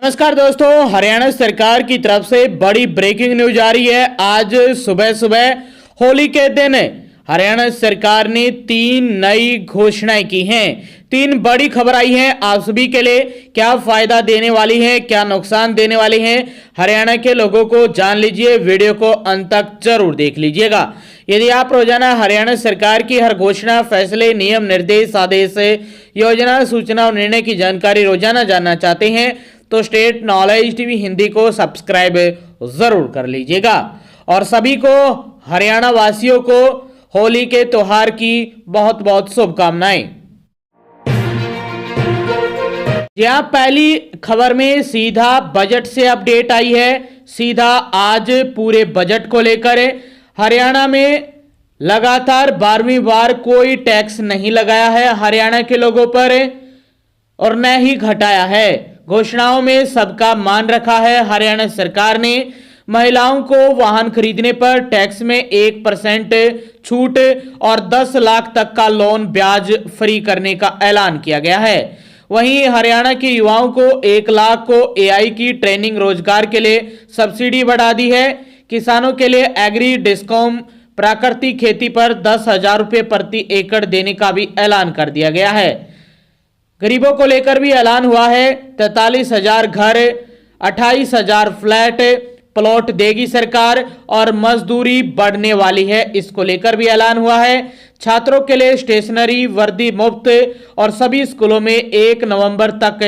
नमस्कार दोस्तों, हरियाणा सरकार की तरफ से बड़ी ब्रेकिंग न्यूज आ रही है। आज सुबह सुबह होली के दिन हरियाणा सरकार ने 3 नई घोषणाएं की हैं। 3 बड़ी खबर आई हैं आप सभी के लिए। क्या फायदा देने वाली है, क्या नुकसान देने वाली है, हरियाणा के लोगों को जान लीजिए। वीडियो को अंत तक जरूर देख लीजिएगा। यदि आप रोजाना हरियाणा सरकार की हर घोषणा, फैसले, नियम, निर्देश, आदेश, योजना, सूचना और निर्णय की जानकारी रोजाना जानना चाहते हैं तो स्टेट नॉलेज टीवी हिंदी को सब्सक्राइब जरूर कर लीजिएगा। और सभी को, हरियाणा वासियों को होली के त्योहार की बहुत बहुत शुभकामनाएं। यहां पहली खबर में सीधा बजट से अपडेट आई है। सीधा आज पूरे बजट को लेकर हरियाणा में लगातार 12वीं बार कोई टैक्स नहीं लगाया है हरियाणा के लोगों पर और न ही घटाया है। घोषणाओं में सबका मान रखा है हरियाणा सरकार ने। महिलाओं को वाहन खरीदने पर टैक्स में 1% छूट और 10 लाख तक का लोन ब्याज फ्री करने का ऐलान किया गया है। वहीं हरियाणा के युवाओं को 1 लाख को एआई की ट्रेनिंग रोजगार के लिए सब्सिडी बढ़ा दी है। किसानों के लिए एग्री डिस्कॉम प्राकृतिक खेती पर 10,000 रुपये प्रति एकड़ देने का भी ऐलान कर दिया गया है। गरीबों को लेकर भी ऐलान हुआ है। 43,000 घर, 28,000 फ्लैट प्लॉट देगी सरकार और मजदूरी बढ़ने वाली है, इसको लेकर भी ऐलान हुआ है। छात्रों के लिए स्टेशनरी वर्दी मुफ्त और सभी स्कूलों में 1 नवंबर तक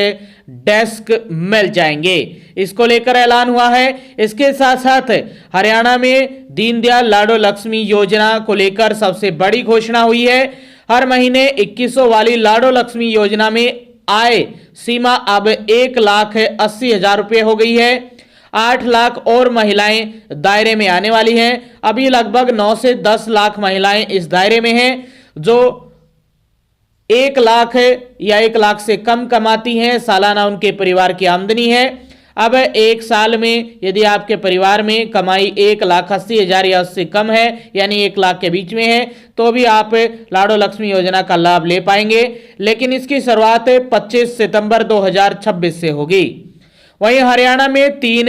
डेस्क मिल जाएंगे, इसको लेकर ऐलान हुआ है। इसके साथ साथ हरियाणा में दीनदयाल लाडो लक्ष्मी योजना को लेकर सबसे बड़ी घोषणा हुई है। हर महीने 2100 वाली लाडो लक्ष्मी योजना में आय सीमा अब 1,80,000 रुपये हो गई है। 8 लाख और महिलाएं दायरे में आने वाली हैं। अभी लगभग 9 से 10 लाख महिलाएं इस दायरे में हैं जो 1 लाख या 1 लाख से कम कमाती हैं। सालाना उनके परिवार की आमदनी है। अब 1 साल में यदि आपके परिवार में कमाई 1,80,000 या उससे कम है, यानी 1 लाख के बीच में है, तो भी आप लाडो लक्ष्मी योजना का लाभ ले पाएंगे। लेकिन इसकी शुरुआत 25 सितंबर 2026 से होगी। वहीं हरियाणा में 3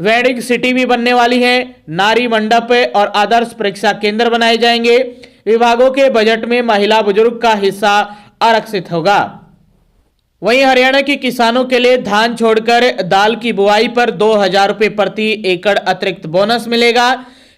वेडिंग सिटी भी बनने वाली है। नारी मंडप और आदर्श परीक्षा केंद्र बनाए जाएंगे। विभागों के बजट में महिला बुजुर्ग का हिस्सा आरक्षित होगा। वहीं हरियाणा के किसानों के लिए धान छोड़कर दाल की बुआई पर 2,000 रुपये प्रति एकड़ अतिरिक्त बोनस मिलेगा।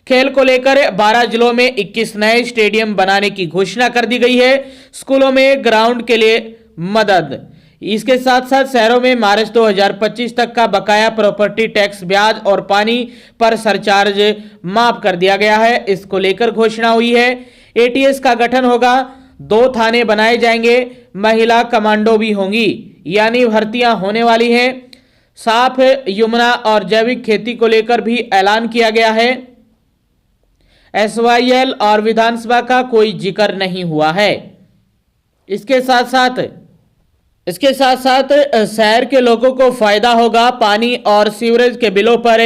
खेल को लेकर 12 जिलों में 21 नए स्टेडियम बनाने की घोषणा कर दी गई है। स्कूलों में ग्राउंड के लिए मदद। इसके साथ साथ शहरों में मार्च 2025 तक का बकाया प्रॉपर्टी टैक्स, ब्याज और पानी पर सरचार्ज माफ कर दिया गया है, इसको लेकर घोषणा हुई है। एटीएस का गठन होगा। 2 थाने बनाए जाएंगे। महिला कमांडो भी होंगी, यानी भर्तियां होने वाली हैं। साफ, यमुना और जैविक खेती को लेकर भी ऐलान किया गया है। एसवाईएल और विधानसभा का कोई जिक्र नहीं हुआ है। इसके साथ साथ शहर के लोगों को फायदा होगा। पानी और सीवरेज के बिलों पर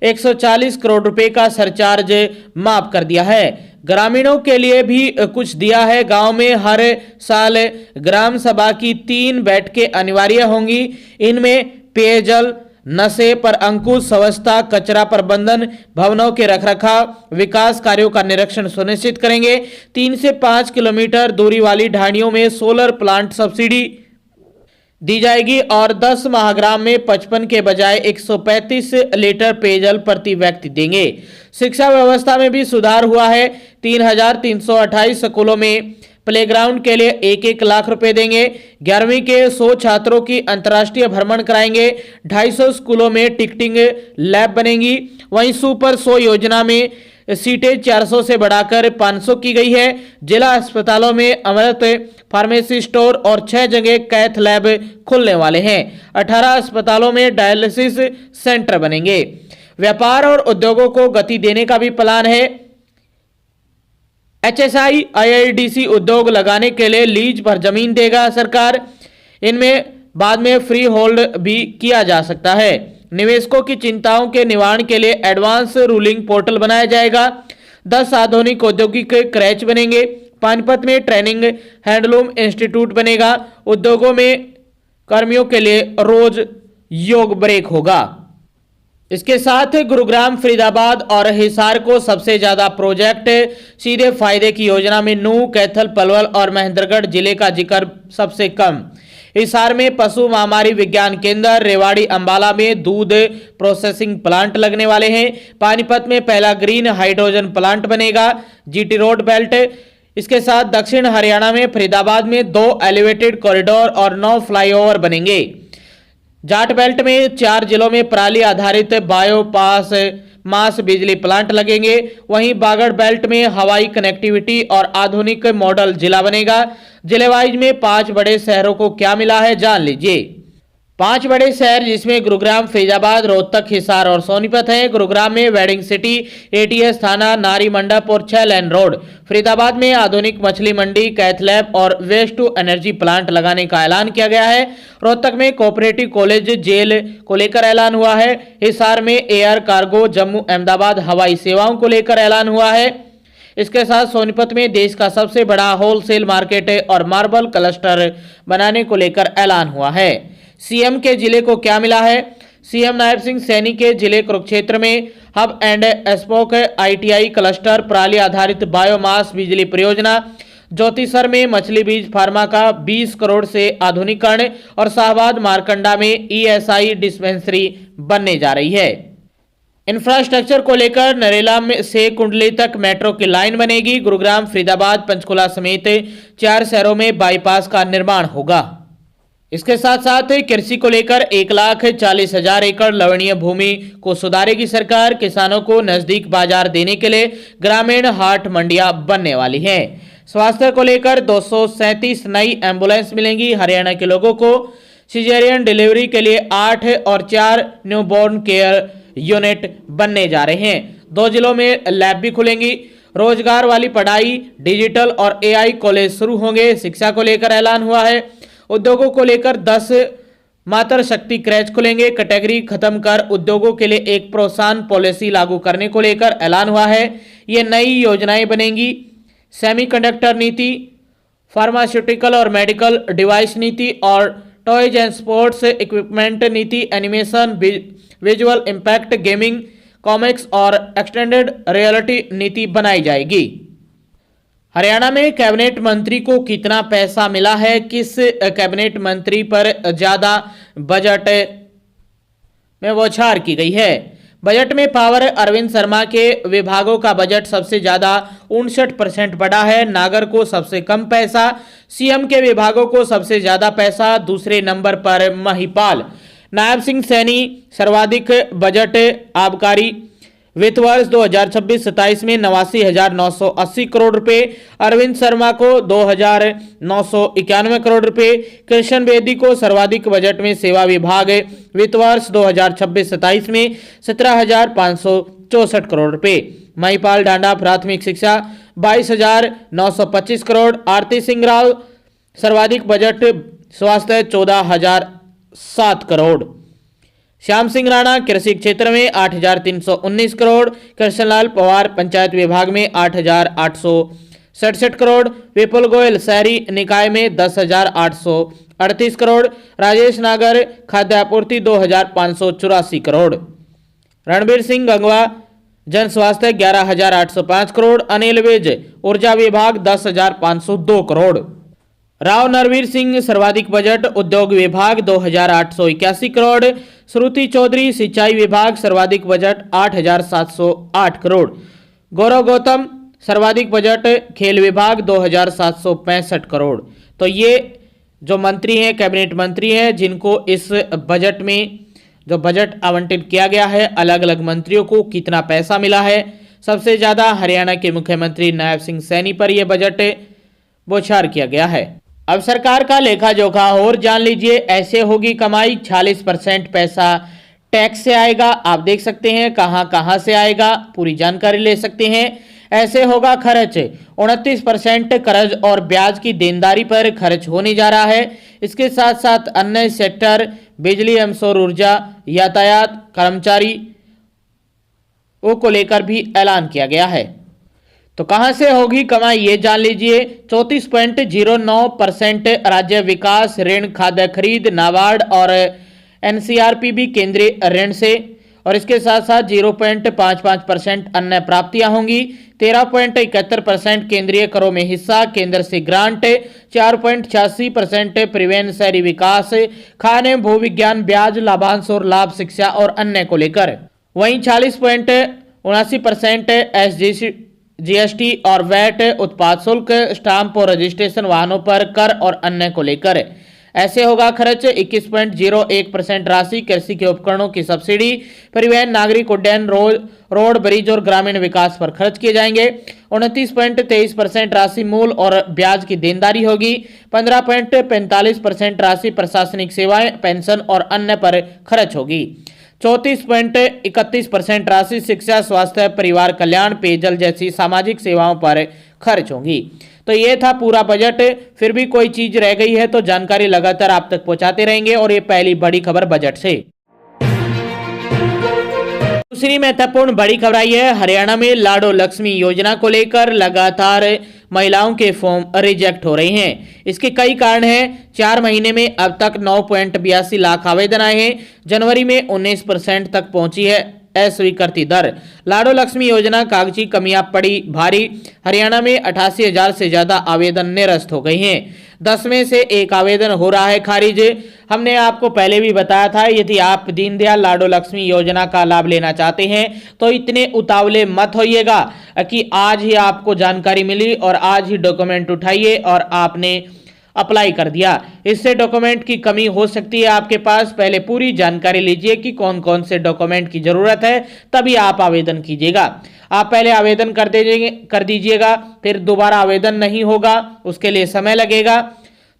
140 करोड़ रुपए का सरचार्ज माफ कर दिया है। ग्रामीणों के लिए भी कुछ दिया है। गांव में हर साल ग्राम सभा की 3 बैठकें अनिवार्य होंगी। इनमें पेयजल, नशे पर अंकुश, स्वच्छता, कचरा प्रबंधन, भवनों के रखरखाव, विकास कार्यों का निरीक्षण सुनिश्चित करेंगे। 3 से 5 किलोमीटर दूरी वाली ढाणियों में सोलर प्लांट सब्सिडी दी जाएगी और 10 महाग्राम में 55 के बजाय 135 लीटर पेयजल प्रति व्यक्ति देंगे। शिक्षा व्यवस्था में भी सुधार हुआ है। 3,328 स्कूलों में प्लेग्राउंड के लिए 1-1 लाख रुपए देंगे। 11वीं के 100 छात्रों की अंतर्राष्ट्रीय भ्रमण कराएंगे। 250 स्कूलों में टिकटिंग लैब बनेगी। वहीं सुपर 100 योजना में सीटें 400 से बढ़ाकर 500 की गई है। जिला अस्पतालों में अमृत फार्मेसी स्टोर और 6 जगह कैथ लैब खुलने वाले हैं। 18 अस्पतालों में डायलिसिस सेंटर बनेंगे। व्यापार और उद्योगों को गति देने का भी प्लान है। एचएसआई आईआईडीसी उद्योग लगाने के लिए लीज पर जमीन देगा सरकार। इनमें बाद में फ्री होल्ड भी किया जा सकता है। निवेशकों की चिंताओं के निवारण के लिए एडवांस रूलिंग पोर्टल बनाया जाएगा। 10 आधुनिक औद्योगिक क्रैच बनेंगे। पानीपत में ट्रेनिंग हैंडलूम इंस्टीट्यूट बनेगा। उद्योगों में कर्मियों के लिए रोज योग ब्रेक होगा। इसके साथ गुरुग्राम, फरीदाबाद और हिसार को सबसे ज्यादा प्रोजेक्ट सीधे फायदे की योजना में नूंह, कैथल, पलवल और महेंद्रगढ़ जिले का जिक्र सबसे कम। हिसार में पशु महामारी विज्ञान केंद्र, रेवाड़ी अंबाला में दूध प्रोसेसिंग प्लांट लगने वाले हैं। पानीपत में पहला ग्रीन हाइड्रोजन प्लांट बनेगा। GT road belt. इसके साथ दक्षिण हरियाणा में फरीदाबाद में 2 एलिवेटेड कॉरिडोर और 9 फ्लाईओवर बनेंगे। जाट बेल्ट में 4 जिलों में पराली आधारित बायोपास मास बिजली प्लांट लगेंगे। वहीं बागड़ बेल्ट में हवाई कनेक्टिविटी और आधुनिक मॉडल जिला बनेगा। जिले वाइज में 5 बड़े शहरों को क्या मिला है, जान लीजिए। 5 बड़े शहर जिसमें गुरुग्राम, फरीदाबाद, रोहतक, हिसार और सोनीपत हैं। गुरुग्राम में वेडिंग सिटी, एटीएस थाना, नारी मंडप और 6 लेन रोड। फरीदाबाद में आधुनिक मछली मंडी, कैथ लैब और वेस्ट टू एनर्जी प्लांट लगाने का ऐलान किया गया है। रोहतक में कोऑपरेटिव कॉलेज, जेल को लेकर ऐलान हुआ है। हिसार में एयर कार्गो, जम्मू अहमदाबाद हवाई सेवाओं को लेकर ऐलान हुआ है। इसके साथ सोनीपत में देश का सबसे बड़ा होलसेल मार्केट और मार्बल क्लस्टर बनाने को लेकर ऐलान हुआ है। सीएम के जिले को क्या मिला है? सीएम नायब सिंह सैनी के जिले कुरुक्षेत्र में hub and spoke ITI cluster, पराली आधारित बायोमास बिजली परियोजना। ज्योतिसर में मछली बीज फार्मा का 20 करोड़ से आधुनिकीकरण और शाहबाद मारकंडा में ईएसआई डिस्पेंसरी बनने जा रही है। इंफ्रास्ट्रक्चर को लेकर नरेला से कुंडली तक मेट्रो की लाइन बनेगी। गुरुग्राम, फरीदाबाद, पंचकुला समेत 4 शहरों में बाईपास का निर्माण होगा। इसके साथ साथ कृषि को लेकर 1,40,000 एकड़ लवणीय भूमि को सुधारेगी सरकार। किसानों को नजदीक बाजार देने के लिए ग्रामीण हाट मंडियां बनने वाली हैं। स्वास्थ्य को लेकर 237 नई एम्बुलेंस मिलेंगी। हरियाणा के लोगों को सिजेरियन डिलीवरी के लिए 8 और 4 न्यूबॉर्न केयर यूनिट बनने जा रहे हैं। 2 जिलों में लैब भी खुलेंगी। रोजगार वाली पढ़ाई, डिजिटल और एआई कॉलेज शुरू होंगे। शिक्षा को लेकर ऐलान हुआ है। उद्योगों को लेकर 10 मातृ शक्ति क्रैच खुलेंगे। कैटेगरी खत्म कर उद्योगों के लिए एक प्रोत्साहन पॉलिसी लागू करने को लेकर ऐलान हुआ है। ये नई योजनाएं बनेंगी। सेमीकंडक्टर नीति, फार्मास्यूटिकल और मेडिकल डिवाइस नीति और टॉयज एंड स्पोर्ट्स इक्विपमेंट नीति, animation, visual impact, gaming, comics और एक्सटेंडेड रियलिटी नीति बनाई जाएगी। हरियाणा में कैबिनेट मंत्री को कितना पैसा मिला है? किस कैबिनेट मंत्री पर ज्यादा बजट में बौछार की गई है? बजट में पावर अरविंद शर्मा के विभागों का बजट सबसे ज्यादा 59% बढ़ा है। नागर को सबसे कम पैसा, सीएम के विभागों को सबसे ज्यादा पैसा, दूसरे नंबर पर महिपाल। नायब सिंह सैनी सर्वाधिक बजट आबकारी। वित्त वर्ष 2026-27 में 89,980 करोड़ रुपए। अरविंद शर्मा को 2,991 करोड़ रुपए। कृष्ण बेदी को सर्वाधिक बजट में सेवा विभाग वित्त वर्ष 2026-27 में 17,564 करोड़ रुपए। महिपाल डांडा प्राथमिक शिक्षा 22,925 करोड़। आरती सिंह राव सर्वाधिक बजट स्वास्थ्य 14,007 करोड़। श्याम सिंह राणा कृषि क्षेत्र में 8,319 करोड़। कृष्णलाल पवार पंचायत विभाग में 8,867 करोड़। विपुल गोयल शहरी निकाय में 10,838 करोड़। राजेश नागर खाद्य आपूर्ति 2,584 करोड़। रणबीर सिंह गंगवा जन स्वास्थ्य 11,805 करोड़। अनिल विज ऊर्जा विभाग 10,502 करोड़। राव नरवीर सिंह सर्वाधिक बजट उद्योग विभाग 2,881 करोड़। श्रुति चौधरी सिंचाई विभाग सर्वाधिक बजट 8,708 करोड़। गौरव गौतम सर्वाधिक बजट खेल विभाग 2,765 करोड़। तो ये जो मंत्री हैं, कैबिनेट मंत्री हैं, जिनको इस बजट में जो बजट आवंटित किया गया है, अलग अलग मंत्रियों को कितना पैसा मिला है। सबसे ज्यादा हरियाणा के मुख्यमंत्री नायब सिंह सैनी पर यह बजट बौछार किया गया है। अब सरकार का लेखा जोखा और जान लीजिए। ऐसे होगी कमाई, 46% पैसा टैक्स से आएगा। आप देख सकते हैं कहां से आएगा, पूरी जानकारी ले सकते हैं। ऐसे होगा खर्च, 29% कर्ज और ब्याज की देनदारी पर खर्च होने जा रहा है। इसके साथ साथ अन्य सेक्टर, बिजली एवं सौर ऊर्जा, यातायात, कर्मचारी को लेकर भी ऐलान किया गया है। तो कहां से होगी कमाई ये जान लीजिए। 34.09% राज्य विकास ऋण, खाद्य खरीद, नाबार्ड और एनसीआरपी भी केंद्रीय ऋण से, और इसके साथ साथ 0.55% अन्य प्राप्तियां होंगी। 13.71% केंद्रीय करों में हिस्सा, केंद्र से ग्रांट 4.86%, परिवहन, शहरी विकास, खान एवं भूविज्ञान, ब्याज, लाभांश और लाभ, शिक्षा और अन्य को लेकर। वहीं 40.79% जीएसटी और वैट, उत्पाद शुल्क, स्टाम्प और रजिस्ट्रेशन, वाहनों पर कर और अन्य को लेकर। ऐसे होगा खर्च 21.01% राशि कृषि के उपकरणों की सब्सिडी, परिवहन, नागरिक उड्डयन, रोड, ब्रिज और ग्रामीण विकास पर खर्च किए जाएंगे। 29.23% राशि मूल और ब्याज की देनदारी होगी। 15.45% राशि प्रशासनिक सेवाएं, पेंशन और अन्य पर खर्च होगी। 34.31% राशि शिक्षा, स्वास्थ्य, परिवार कल्याण, पेयजल जैसी सामाजिक सेवाओं पर खर्च होगी। तो ये था पूरा बजट। फिर भी कोई चीज रह गई है तो जानकारी लगातार आप तक पहुंचाते रहेंगे, और ये पहली बड़ी खबर बजट से। दूसरी महत्वपूर्ण बड़ी खबर आई है, हरियाणा में लाडो लक्ष्मी योजना को लेकर लगातार महिलाओं के फॉर्म रिजेक्ट हो रहे हैं। इसके कई कारण हैं। 4 महीने में अब तक 9.82 लाख आवेदन आए हैं। जनवरी में 19% तक पहुंची है अस्वीकृति दर। लाडो लक्ष्मी योजना कागजी कमियां पड़ी भारी। हरियाणा में 88,000 से ज्यादा आवेदन निरस्त हो गए हैं। 10 में से 1 आवेदन हो रहा है खारिज। हमने आपको पहले भी बताया था, यदि आप दीनदयाल लाडो लक्ष्मी योजना का लाभ लेना चाहते हैं तो इतने उतावले मत होइएगा कि आज ही आपको जानकारी मिली और आज ही डॉक्यूमेंट उठाइए और आपने अप्लाई कर दिया। इससे डॉक्यूमेंट की कमी हो सकती है आपके पास। पहले पूरी जानकारी लीजिए कि कौन कौन से डॉक्यूमेंट की जरूरत है, तभी आप आवेदन कीजिएगा। आप पहले आवेदन कर दीजिएगा, फिर दोबारा आवेदन नहीं होगा, उसके लिए समय लगेगा।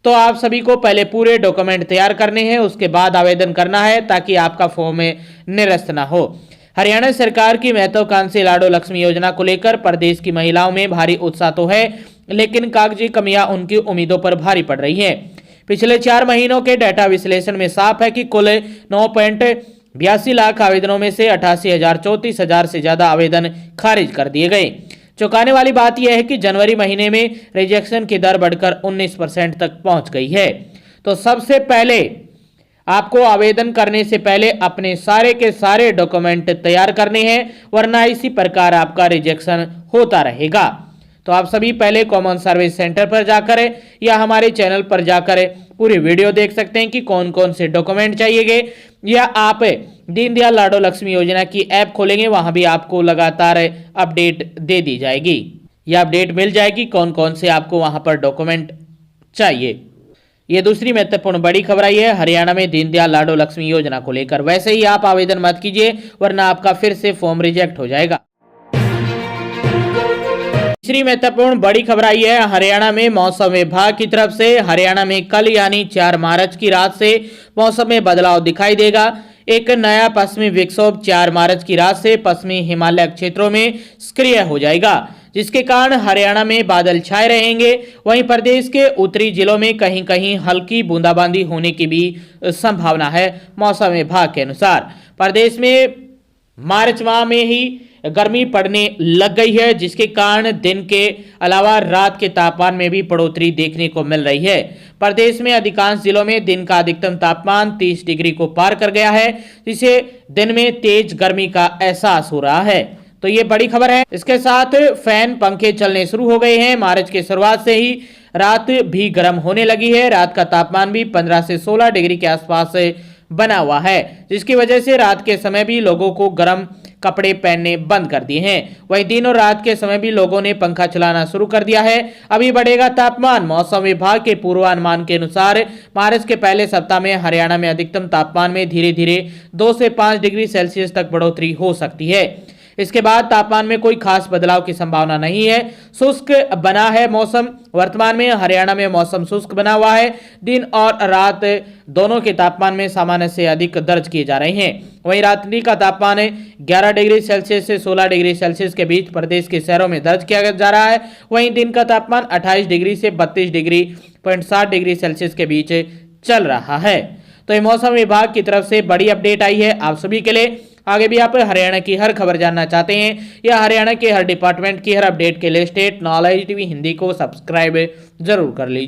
तो आप सभी को पहले पूरे डॉक्यूमेंट तैयार करने हैं, उसके बाद आवेदन करना है, ताकि आपका फॉर्म निरस्त ना हो। हरियाणा सरकार की महत्वाकांक्षी लाडो लक्ष्मी योजना को लेकर प्रदेश की महिलाओं में भारी उत्साह तो है, लेकिन कागजी कमियां उनकी उम्मीदों पर भारी पड़ रही हैं। पिछले 4 महीनों के डाटा विश्लेषण में साफ है कि कुल 9.82 लाख आवेदनों में से 88,034 से ज्यादा आवेदन खारिज कर दिए गए। चौंकाने वाली बात यह है कि जनवरी महीने में रिजेक्शन की दर बढ़कर 19% तक पहुंच गई है। तो सबसे पहले आपको आवेदन करने से पहले अपने सारे के सारे डॉक्यूमेंट तैयार करने हैं, वरना इसी प्रकार आपका रिजेक्शन होता रहेगा। तो आप सभी पहले कॉमन सर्विस सेंटर पर जाकर या हमारे चैनल पर जाकर पूरी वीडियो देख सकते हैं कि कौन कौन से डॉक्यूमेंट चाहिए, या आप दीनदयाल लाडो लक्ष्मी योजना की ऐप खोलेंगे, वहां भी आपको लगातार अपडेट दे दी जाएगी, या अपडेट मिल जाएगी कौन कौन से आपको वहां पर डॉक्यूमेंट चाहिए। ये दूसरी महत्वपूर्ण बड़ी खबर आई है हरियाणा में दीनदयाल लाडो लक्ष्मी योजना को लेकर। वैसे ही आप आवेदन मत कीजिए, वरना आपका फिर से फॉर्म रिजेक्ट हो जाएगा। तीसरी महत्वपूर्ण बड़ी खबर आई है हरियाणा में मौसम विभाग की तरफ से। हरियाणा में कल यानी 4 मार्च की रात से मौसम में बदलाव दिखाई देगा। एक नया पश्चिमी विक्षोभ 4 मार्च की रात से पश्चिमी हिमालय क्षेत्रों में सक्रिय हो जाएगा, जिसके कारण हरियाणा में बादल छाए रहेंगे। वहीं प्रदेश के उत्तरी जिलों में कहीं कहीं हल्की बूंदाबांदी होने की भी संभावना है। मौसम विभाग के अनुसार प्रदेश में मार्च माह में ही गर्मी पड़ने लग गई है, जिसके कारण दिन के अलावा रात के तापमान में भी बढ़ोतरी देखने को मिल रही है। प्रदेश में अधिकांश जिलों में दिन का अधिकतम तापमान 30 डिग्री को पार कर गया है, जिससे दिन में तेज गर्मी का एहसास हो रहा है। तो ये बड़ी खबर है। इसके साथ फैन पंखे चलने शुरू हो गए हैं। मार्च की शुरुआत से ही रात भी गर्म होने लगी है। रात का तापमान भी 15 से 16 डिग्री के आसपास बना हुआ है, जिसकी वजह से रात के समय भी लोगों को गर्म कपड़े पहनने बंद कर दिए हैं। वहीं दिन और रात के समय भी लोगों ने पंखा चलाना शुरू कर दिया है। अभी बढ़ेगा तापमान। मौसम विभाग के पूर्वानुमान के अनुसार मार्च के पहले सप्ताह में हरियाणा में अधिकतम तापमान में धीरे धीरे 2 से 5 डिग्री सेल्सियस तक बढ़ोतरी हो सकती है। इसके बाद तापमान में कोई खास बदलाव की संभावना नहीं है। शुष्क बना है मौसम। वर्तमान में हरियाणा में मौसम शुष्क बना हुआ है। दिन और रात दोनों के तापमान में सामान्य से अधिक दर्ज किए जा रहे हैं। वहीं रात्रि का तापमान 11 डिग्री सेल्सियस से 16 डिग्री सेल्सियस के बीच प्रदेश के शहरों में दर्ज किया जा रहा है। वहीं दिन का तापमान 28 डिग्री से 32 डिग्री 60 डिग्री सेल्सियस के बीच चल रहा है। तो ये मौसम विभाग की तरफ से बड़ी अपडेट आई है आप सभी के लिए। आगे भी आप हरियाणा की हर खबर जानना चाहते हैं या हरियाणा के हर डिपार्टमेंट की हर अपडेट के लिए स्टेट नॉलेज टीवी हिंदी को सब्सक्राइब जरूर कर लीजिए।